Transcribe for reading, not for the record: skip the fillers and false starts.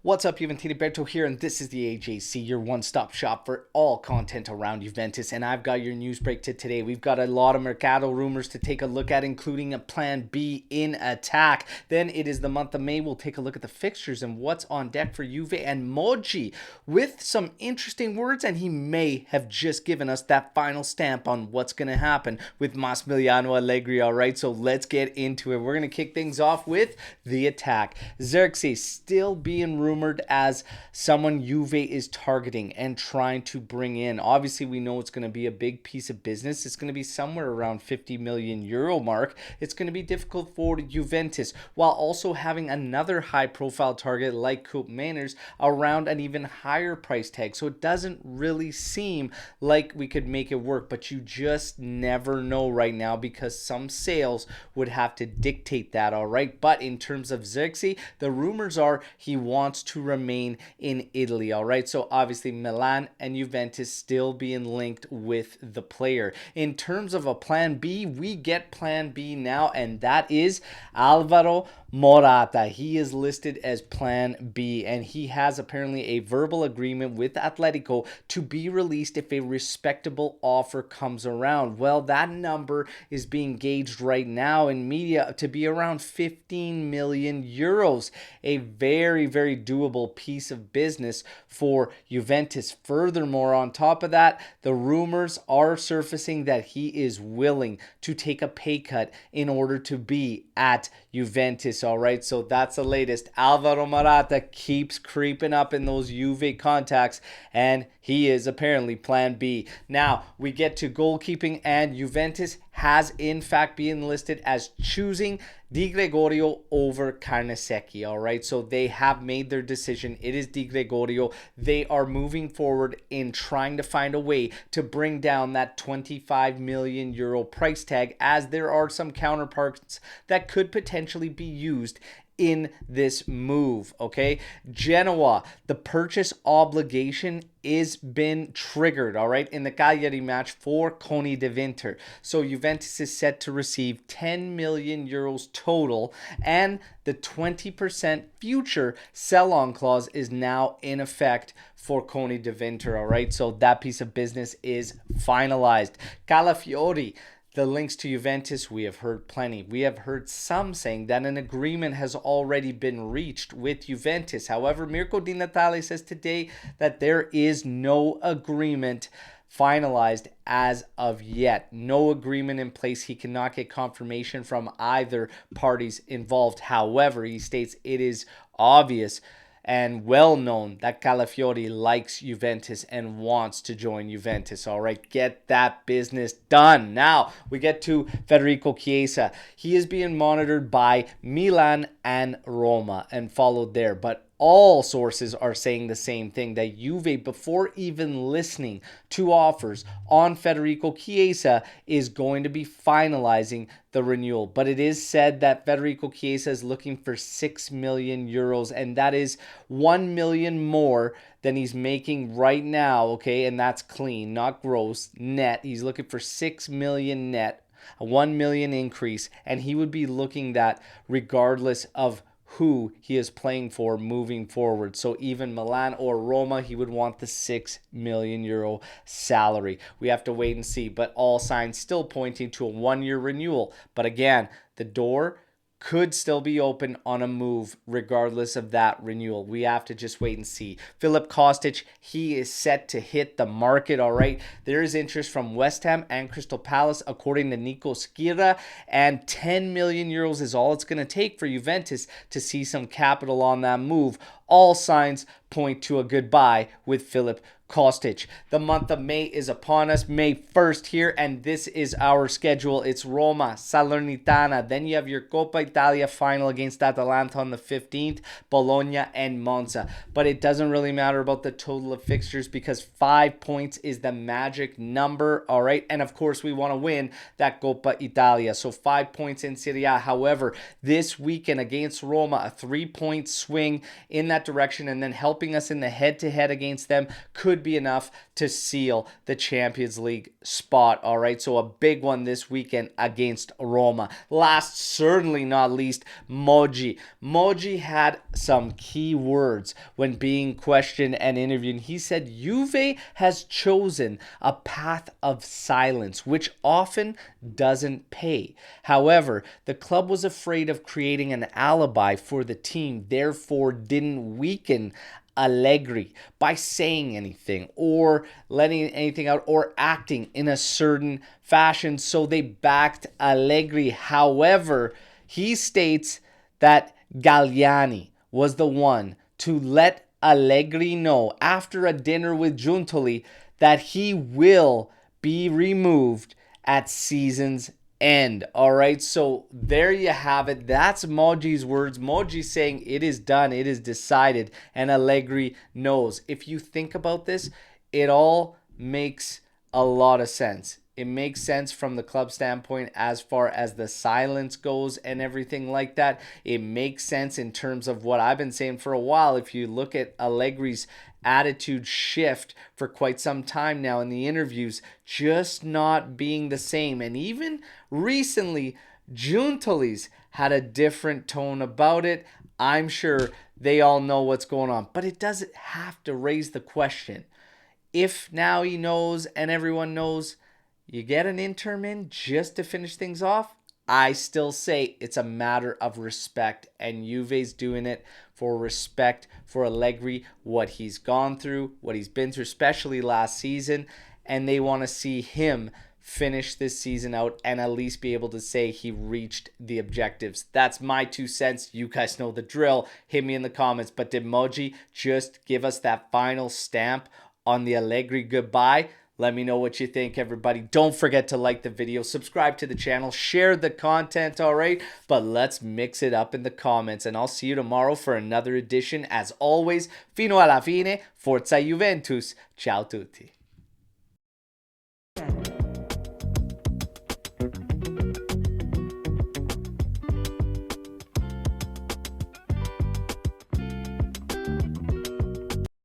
What's up, Juventini? Alberto here, and this is the AJC, your one-stop shop for all content around Juventus. And I've got your news break to today. We've got a lot of Mercato rumors to take a look at, including a plan B in attack. Then it is the month of May. We'll take a look at the fixtures and what's on deck for Juve and Moji with some interesting words, and he may have just given us that final stamp on what's going to happen with Massimiliano Allegri. All right, so let's get into it. We're going to kick things off with the attack. Xerxes still being rumored as someone Juve is targeting and trying to bring in. Obviously, we know it's going to be a big piece of business. It's going to be somewhere around 50 million euro mark. It's going to be difficult for Juventus, while also having another high-profile target like Koop Mainers around an even higher price tag. So it doesn't really seem like we could make it work, but you just never know right now because some sales would have to dictate that, all right? But in terms of Xerxes, the rumors are he wants to remain in Italy, all right? So obviously Milan and Juventus still being linked with the player. In terms of a plan B, we get plan B now, and that is Alvaro Morata. He is listed as plan B, and he has apparently a verbal agreement with Atletico to be released if a respectable offer comes around. Well, that number is being gauged right now in media to be around 15 million euros. A very, very doable piece of business for Juventus. Furthermore, on top of that, the rumors are surfacing that he is willing to take a pay cut in order to be at Juventus, all right? So that's the latest. Alvaro Morata keeps creeping up in those Juve contacts, and he is apparently plan B. Now, we get to goalkeeping, and Juventus has in fact been listed as choosing Di Gregorio over Carnesecchi, all right? So they have made their decision. It is Di Gregorio. They are moving forward in trying to find a way to bring down that 25 million euro price tag, as there are some counterparts that could potentially be used in this move, okay? Genoa, the purchase obligation is been triggered, all right, in the Cagliari match for Coni de Winter. So Juventus is set to receive 10 million euros total, and the 20% future sell-on clause is now in effect for Coni de Winter, all right? So that piece of business is finalized. Calafiori, the links to Juventus, we have heard plenty. We have heard some saying that an agreement has already been reached with Juventus. However, Mirko Di Natale says today that there is no agreement finalized as of yet. No agreement in place. He cannot get confirmation from either parties involved. However, he states it is obvious and well known that Calafiori likes Juventus and wants to join Juventus. All right, get that business done. Now we get to Federico Chiesa. He is being monitored by Milan and Roma and followed there, but all sources are saying the same thing, that Juve, before even listening to offers on Federico Chiesa, is going to be finalizing the renewal. But it is said that Federico Chiesa is looking for 6 million euros, and that is 1 million more than he's making right now, okay? And that's clean, not gross, net. He's looking for 6 million net, a 1 million increase, and he would be looking that regardless of who he is playing for moving forward. So even Milan or Roma, he would want the 6 million euro salary. We have to wait and see, but all signs still pointing to a 1-year renewal. But again, the door could still be open on a move regardless of that renewal. We have to just wait and see. Filip Kostic, he is set to hit the market, all right? There is interest from West Ham and Crystal Palace, according to Nico Skira, and 10 million euros is all it's going to take for Juventus to see some capital on that move. All signs point to a goodbye with Filip Kostic. The month of May is upon us, May 1st here, and this is our schedule. It's Roma, Salernitana, then you have your Coppa Italia final against Atalanta on the 15th, Bologna, and Monza. But it doesn't really matter about the total of fixtures because 5 points is the magic number, all right? And of course, we want to win that Coppa Italia, so 5 points in Serie A. However, this weekend against Roma, a 3-point swing in that that direction and then helping us in the head-to-head against them could be enough to seal the Champions League spot. All right, so a big one this weekend against Roma. Last, certainly not least, Moji. Moji had some key words when being questioned and interviewed. He said Juve has chosen a path of silence, which often doesn't pay. However, the club was afraid of creating an alibi for the team, therefore didn't weaken Allegri by saying anything or letting anything out or acting in a certain fashion. So they backed Allegri. However, he states that Galliani was the one to let Allegri know after a dinner with Giuntoli that he will be removed at season's end. All right, so there you have it. That's Moji's words. Moji saying it is done, it is decided, and Allegri knows. If you think about this, it all makes a lot of sense. It makes sense from the club standpoint as far as the silence goes and everything like that. It makes sense in terms of what I've been saying for a while. If you look at Allegri's attitude shift for quite some time now in the interviews, just not being the same. And even recently, Giuntoli's had a different tone about it. I'm sure they all know what's going on, but it doesn't have to raise the question. If now he knows and everyone knows, you get an interim in just to finish things off, I still say it's a matter of respect, and Juve's doing it for respect for Allegri, what he's gone through, what he's been through, especially last season, and they want to see him finish this season out and at least be able to say he reached the objectives. That's my 2 cents. You guys know the drill. Hit me in the comments. But did Moji just give us that final stamp on the Allegri goodbye? Let me know what you think, everybody. Don't forget to like the video, subscribe to the channel, share the content, all right? But let's mix it up in the comments, and I'll see you tomorrow for another edition. As always, fino alla fine, forza Juventus. Ciao tutti.